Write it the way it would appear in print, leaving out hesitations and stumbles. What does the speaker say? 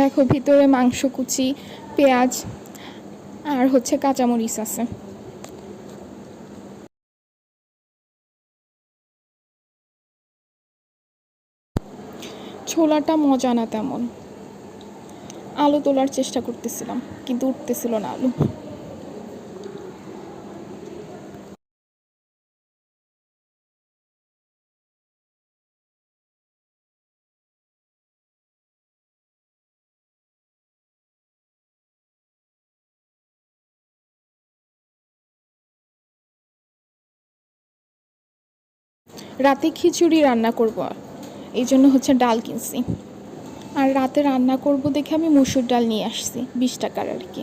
দেখো ভিতরে মাংস কুচি, পেঁয়াজ আর হচ্ছে কাঁচামরিচ আছে। ছোলাটা মজা না তেমন। আলু তোলার চেষ্টা করতেছিলাম কিন্তু উঠতেছিল না আলু। রাতে খিচুড়ি রান্না করব, এই জন্য হচ্ছে ডাল কিনছি। আর রাতে রান্না করব দেখে আমি মুসুর ডাল নিয়ে আসছি 20 টাকার আর কি।